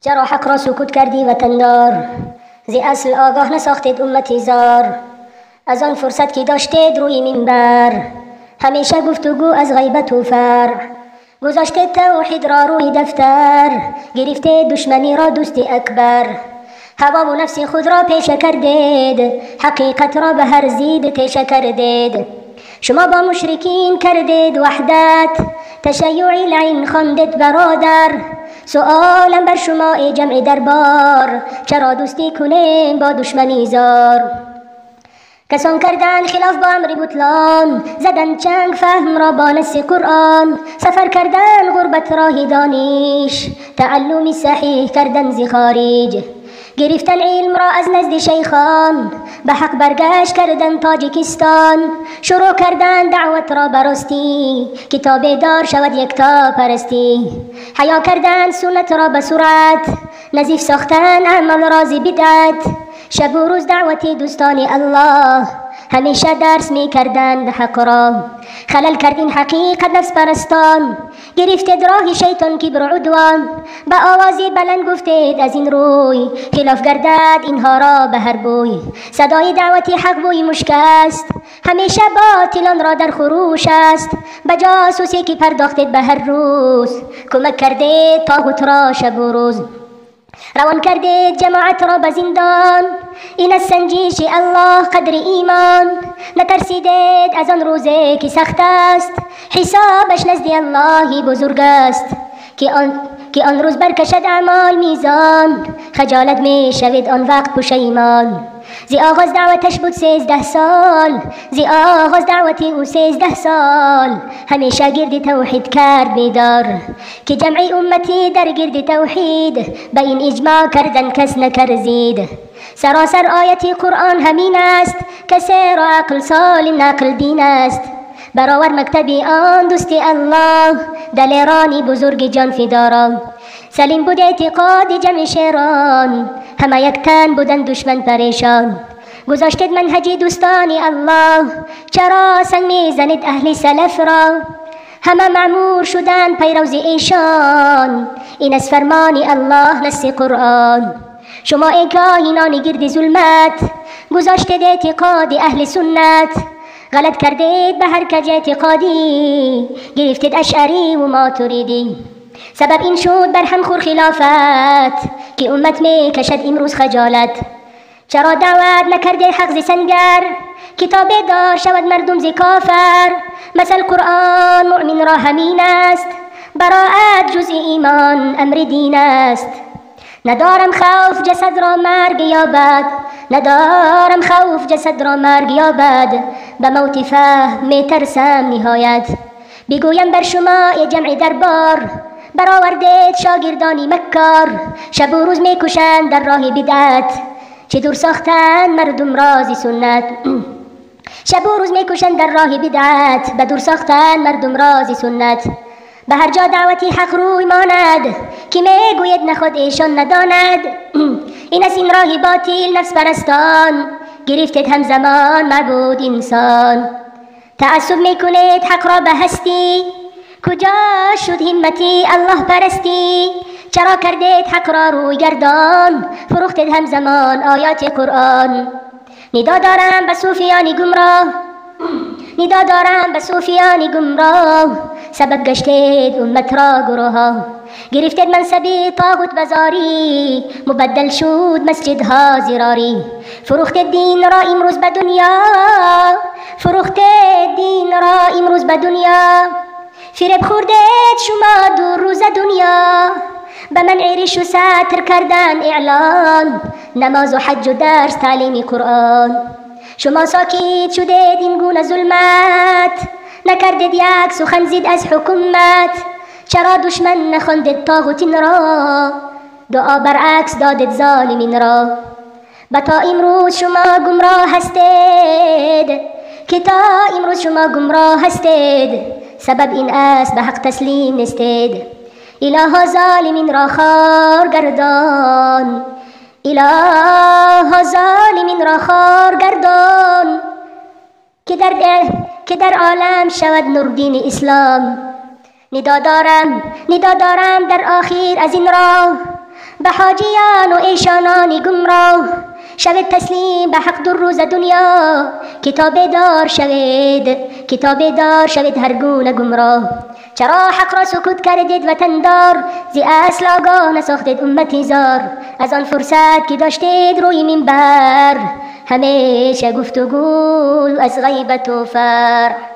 چرا حق را سکوت کردی وطندار؟ زی اصل آگاه نساختید امتی زار. از آن فرصت که داشتید روی منبر، همیشه گفتگو از غیبت و فرع. گذاشتید توحید را روی دفتر، گرفتید دشمنی را دوست اکبر. هوا و نفس خود را پیشه کردید، حقیقت را به هر زید تیشه کردید. شما با مشرکین کردید وحدت، تشیع لعین خواندید برادر. سؤالم بر شما ای جمع دربار، چرا دوستی کنیم با دشمنی زار؟ کسان کردن خلاف با امر بطلان، زدن چنگ فهم را با نص قرآن. سفر کردن غربت راه دانش، تعلم صحیح کردن ز خارج. گرفتن علم را از نزد شیخان، به حق برگشت کردن تاجیکستان. شروع کردن دعوت را براستی، کتاب دار شود یکتا پرستی. حیا کردن سنت را به سرعت، نظیف ساختن عمل را ز بدعت. شب و روز دعوت دوستان الله، همیشه درس می کردند حق را. خلل کردین حقیقت نفس پرستان، گرفتید راه شیطان کبر و عدوان. به آوازی بلند گفتید از این روی، خلاف گردد اینها را به هر بوی. صدای دعوتی حق بوی مشک است، همیشه باطلان را در خروش است. به جاسوسی که پرداختید به هر روز، کمک کردید طاغوت را شب و روز. روان کردید جماعت را به زندان، این از سنجش الله قدر ایمان. نترسیدید از آن روزه که سخت است، حسابش نزد الله بزرگ است. که آن روز برکشد اعمال میزان، خجالت می شوید آن وقت پشیمان. زی آغاز دعوتش بود 13 سال، زی آغاز دعوتی او 13 سال. همیشه گرد توحید کرد بیدار، که جمعی امتی در گرد توحید. به این اجماع کردن کس نکرزید. سراسر آیتی قرآن همین است، کسی را عقل سالم نقل دین است. برآور مکتبی آن دوست الله، دلیرانی بزرگ جان فداران. سلیم بود اعتقاد جمع شیران، همه یک تن بودن دشمن پریشان. گذاشتید منهجی دوستان الله، چرا سنگ میزنید اهل سلف را؟ همه معمور شدن پیروز ایشان، این از فرمان الله نص قرآن. شما ای کاهنان گرد ظلمت، گذاشتید اعتقاد اهل سنت. غلط کردید به هر کج اعتقادی، گرفتید اشعری و ماتریدی. سبب این شد بر هم خور خلافت، که امت می کشد امروز خجالت. چرا دعوت نکرده حق ز سنگر، کتاب دار شود مردم ز کافر. مثل قرآن مؤمن را همین است، براءت جز ایمان امر دین است. ندارم خوف جسد را مرگ یابد، ندارم خوف جسد را مرگ یابد. به موت فهم می ترسم نهایت. بگویم بر شما ای جمع دربار، برآوردید شاگردانی مکار. شب و روز می کشند در راه بدعت، چه دور ساختند مردم را ز سنت. شب و روز می کشند در راه بدعت، به دور ساختند مردم را ز سنت. به هر جا دعوتی حق روی ماند، که می گوید نخود ایشان نداند. این از این راه باطل نفس پرستان، گرفتید همزمان معبود انسان. تعصب می کنید حق را به هستی، کجا شد همتی الله پرستی؟ چرا کردید حق را روی گردان، فروختید همزمان آیات قرآن. ندا دارم به صوفیان گمراه، ندا دارم به صوفیان گمراه. سبب گشتید امت را گروها، گرفتید منصبی طاغوت بزاری. مبدل شد مسجدها زراری. فروختید دین را امروز به دنیا، فروختید دین را امروز به دنیا. فریب خوردید شما دور روز دنیا، به منع ریش و ستر کردن اعلان. نماز و حج و درس تعلیم قرآن. شما ساکت شدید این گونه ظلمت، نکردید یک سخن زید از حکومت. چرا دشمن نخواندید طاغوتین را، دعا برعکس دادید ظالمین را. به تا امروز شما گمراه هستید، که تا امروز شما گمراه هستید. سبب این است به حق تسلیم نیستید. الها ظالمین را خار گردان، الها ظالمین را خار گردان. که در عالم شود نور دین اسلام. ندا دارم در آخر از این راه، به حاجیان و ایشانانی گمراه شوید تسلیم به حق در روز دنیا کتاب دار شوید هر گونه گمراه. چرا حق را سکوت کردید وطندار زی اصل آگاه نساختید امتی زار. از آن فرصت که داشتید روی منبر همیشه گفتگو از غیبت و فرع.